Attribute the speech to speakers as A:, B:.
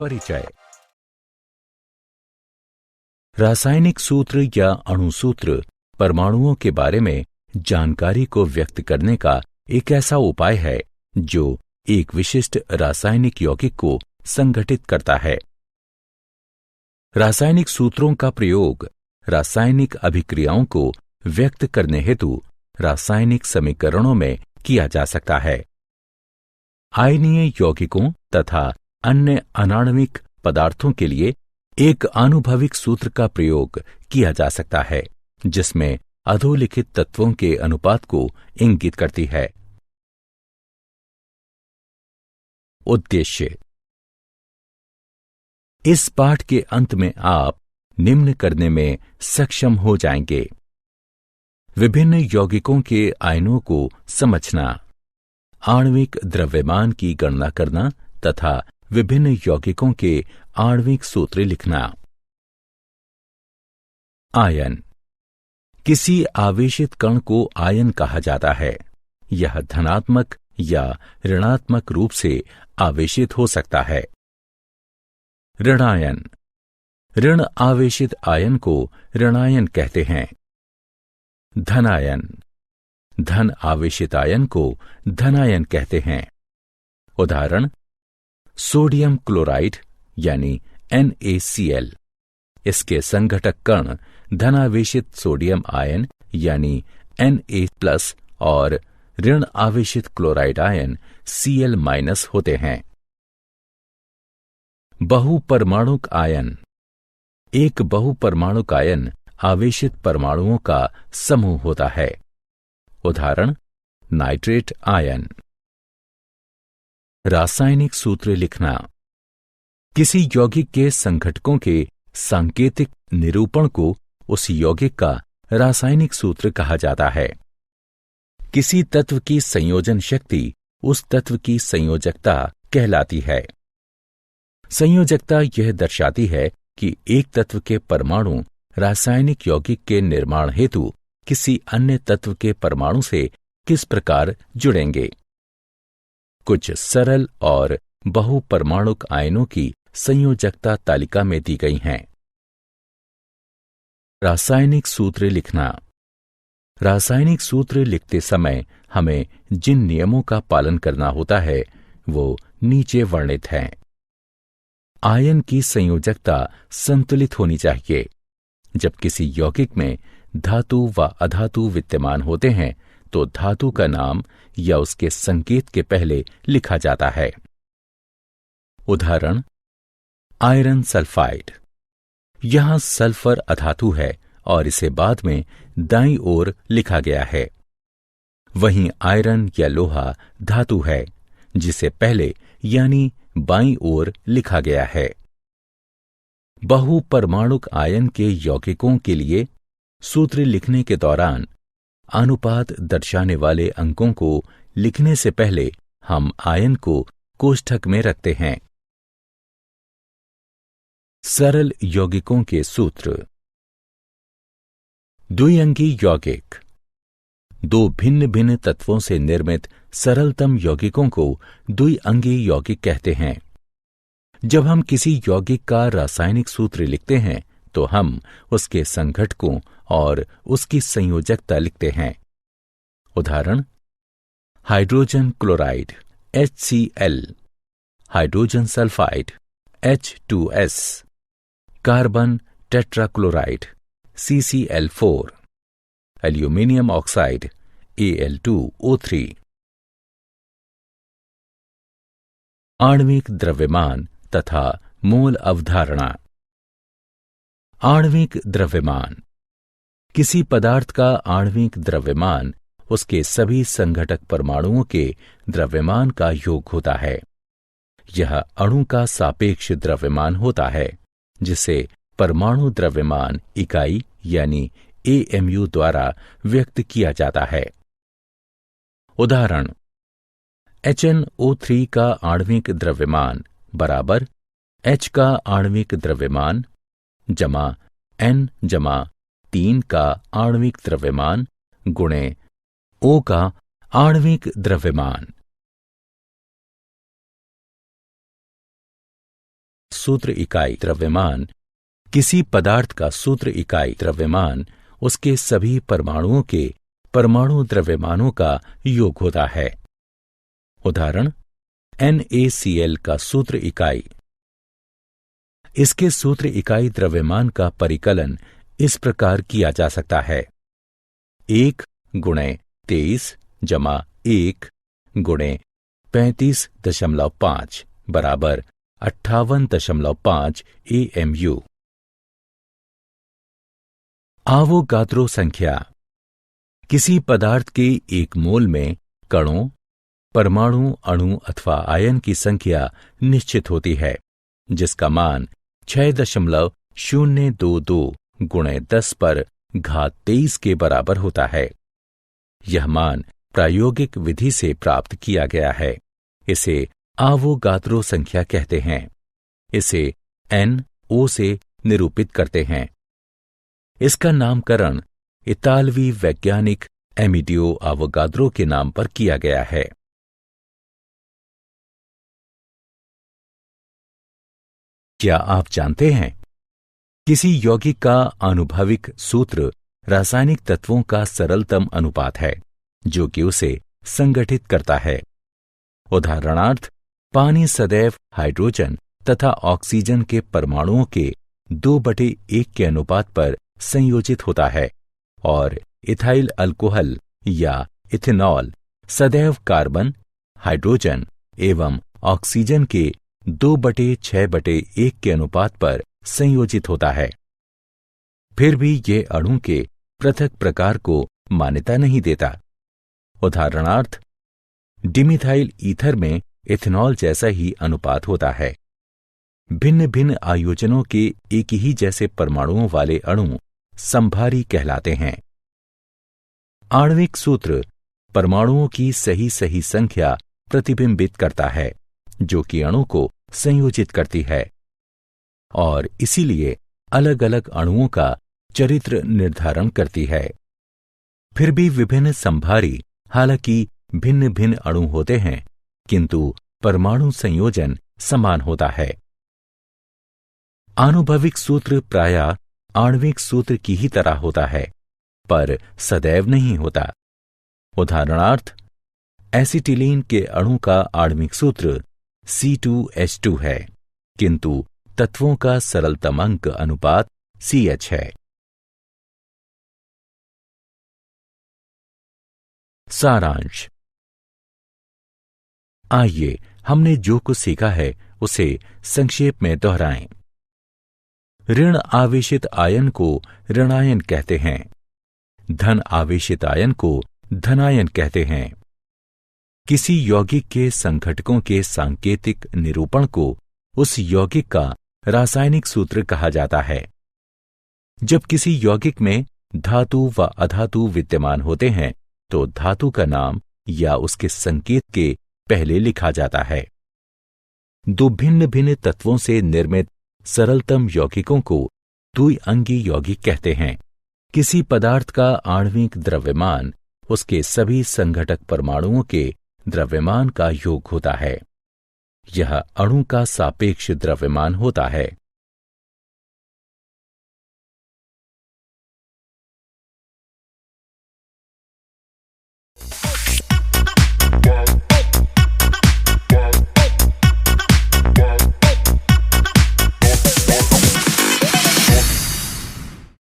A: परिचय। रासायनिक सूत्र या अणुसूत्र परमाणुओं के बारे में जानकारी को व्यक्त करने का एक ऐसा उपाय है जो एक विशिष्ट रासायनिक यौगिक को संगठित करता है। रासायनिक सूत्रों का प्रयोग रासायनिक अभिक्रियाओं को व्यक्त करने हेतु रासायनिक समीकरणों में किया जा सकता है। आयनीय यौगिकों तथा अन्य अनाण्विक पदार्थों के लिए एक आनुभविक सूत्र का प्रयोग किया जा सकता है, जिसमें अधोलिखित तत्वों के अनुपात को इंगित करती है। उद्देश्य। इस पाठ के अंत में आप निम्न करने में सक्षम हो जाएंगे: विभिन्न यौगिकों के आयनों को समझना, आणविक द्रव्यमान की गणना करना तथा विभिन्न यौगिकों के आणविक सूत्र लिखना। आयन। किसी आवेशित कण को आयन कहा जाता है। यह धनात्मक या ऋणात्मक रूप से आवेशित हो सकता है। ऋणायन। ऋण आवेशित आयन को ऋणायन कहते हैं। धनायन। धन आवेशित आयन को धनायन कहते हैं। उदाहरण: सोडियम क्लोराइड यानी NaCl। इसके संघटक कण धनावेशित सोडियम आयन यानी Na+ और ऋण आवेशित क्लोराइड आयन Cl- होते हैं। बहुपरमाणुक आयन। एक बहुपरमाणुक आयन आवेशित परमाणुओं का समूह होता है। उदाहरण: नाइट्रेट आयन। रासायनिक सूत्र लिखना। किसी यौगिक के संघटकों के सांकेतिक निरूपण को उस यौगिक का रासायनिक सूत्र कहा जाता है। किसी तत्व की संयोजन शक्ति उस तत्व की संयोजकता कहलाती है। संयोजकता यह दर्शाती है कि एक तत्व के परमाणु रासायनिक यौगिक के निर्माण हेतु किसी अन्य तत्व के परमाणु से किस प्रकार जुड़ेंगे। कुछ सरल और बहुपरमाणुक आयनों की संयोजकता तालिका में दी गई हैं। रासायनिक सूत्र लिखना। रासायनिक सूत्र लिखते समय हमें जिन नियमों का पालन करना होता है वो नीचे वर्णित हैं। आयन की संयोजकता संतुलित होनी चाहिए। जब किसी यौगिक में धातु व अधातु विद्यमान होते हैं तो धातु का नाम या उसके संकेत के पहले लिखा जाता है। उदाहरण: आयरन सल्फाइड। यहां सल्फर अधातु है और इसे बाद में दाईं ओर लिखा गया है। वहीं आयरन या लोहा धातु है, जिसे पहले यानी बाईं ओर लिखा गया है। बहुपरमाणुक आयन के यौगिकों के लिए सूत्र लिखने के दौरान अनुपात दर्शाने वाले अंकों को लिखने से पहले हम आयन को कोष्ठक में रखते हैं। सरल यौगिकों के सूत्र। द्विअंगी यौगिक। दो भिन्न भिन्न तत्वों से निर्मित सरलतम यौगिकों को द्विअंगी यौगिक कहते हैं। जब हम किसी यौगिक का रासायनिक सूत्र लिखते हैं तो हम उसके संघटकों और उसकी संयोजकता लिखते हैं। उदाहरण: hydrogen chloride HCl, hydrogen sulphide H2S, carbon tetrachloride CCl4, aluminium oxide Al2O3। आणविक द्रव्यमान तथा मोल अवधारणा। आणविक द्रव्यमान। किसी पदार्थ का आणविक द्रव्यमान उसके सभी संघटक परमाणुओं के द्रव्यमान का योग होता है। यह अणु का सापेक्ष द्रव्यमान होता है, जिसे परमाणु द्रव्यमान इकाई यानी AMU द्वारा व्यक्त किया जाता है। उदाहरण: HNO3 का आणविक द्रव्यमान बराबर H का आणविक द्रव्यमान जमा N-3 का आणविक द्रव्यमान गुणे O का आणविक द्रव्यमान। सूत्र इकाई द्रव्यमान, किसी पदार्थ का सूत्र इकाई द्रव्यमान उसके सभी परमाणुओं के परमाणु द्रव्यमानों का योग होता है। उदाहरण, NaCl का सूत्र इकाई। इसके सूत्र इकाई द्रव्यमान का परिकलन इस प्रकार किया जा सकता है: 1 × 23 + 1 × 35.5 बराबर 58.5 AMU। आवोगाद्रो संख्या, किसी पदार्थ के एक मोल में कणों, परमाणु, अणु अथवा आयन की संख्या निश्चित होती है, जिसका मान 6.022 × 10⁻23 के बराबर होता है। यह मान प्रायोगिक विधि से प्राप्त किया गया है। इसे आवोगाद्रो संख्या कहते हैं। इसे NO से निरूपित करते हैं। इसका नामकरण इतालवी वैज्ञानिक एमिडियो आवोगाद्रो के नाम पर किया गया है। क्या आप जानते हैं, किसी यौगिक का आनुभविक सूत्र रासायनिक तत्वों का सरलतम अनुपात है जो कि उसे संगठित करता है। उदाहरणार्थ, पानी सदैव हाइड्रोजन तथा ऑक्सीजन के परमाणुओं के 2/1 के अनुपात पर संयोजित होता है और इथाइल अल्कोहल या इथेनॉल सदैव कार्बन, हाइड्रोजन एवं ऑक्सीजन के 2/6/1 के अनुपात पर संयोजित होता है। फिर भी ये अणु के पृथक प्रकार को मान्यता नहीं देता। उदाहरणार्थ, डिमिथाइल ईथर में इथेनॉल जैसा ही अनुपात होता है। भिन्न भिन्न आयोजनों के एक ही जैसे परमाणुओं वाले अणु समभारी कहलाते हैं। आणविक सूत्र परमाणुओं की सही सही संख्या प्रतिबिंबित करता है जो कि अणु को संयोजित करती है और इसीलिए अलग अलग अणुओं का चरित्र निर्धारण करती है। फिर भी विभिन्न समभारी हालांकि भिन्न भिन्न अणु होते हैं, किंतु परमाणु संयोजन समान होता है। आनुभविक सूत्र प्रायः आणविक सूत्र की ही तरह होता है, पर सदैव नहीं होता। उदाहरणार्थ, एसिटिलीन के अणु का आणविक सूत्र C2H2 है, किंतु तत्वों का सरलतम अंक अनुपात CH है। सारांश। आइए हमने जो कुछ सीखा है उसे संक्षेप में दोहराएं। ऋण आवेशित आयन को ऋणायन कहते हैं। धन आवेशित आयन को धनायन कहते हैं। किसी यौगिक के संघटकों के सांकेतिक निरूपण को उस यौगिक का रासायनिक सूत्र कहा जाता है। जब किसी यौगिक में धातु व अधातु विद्यमान होते हैं तो धातु का नाम या उसके संकेत के पहले लिखा जाता है। दो भिन्न भिन्न तत्वों से निर्मित सरलतम यौगिकों को द्विअंगी यौगिक कहते हैं। किसी पदार्थ का आणविक द्रव्यमान उसके सभी संघटक परमाणुओं के द्रव्यमान का योग होता है। यह अणु का सापेक्ष द्रव्यमान होता है।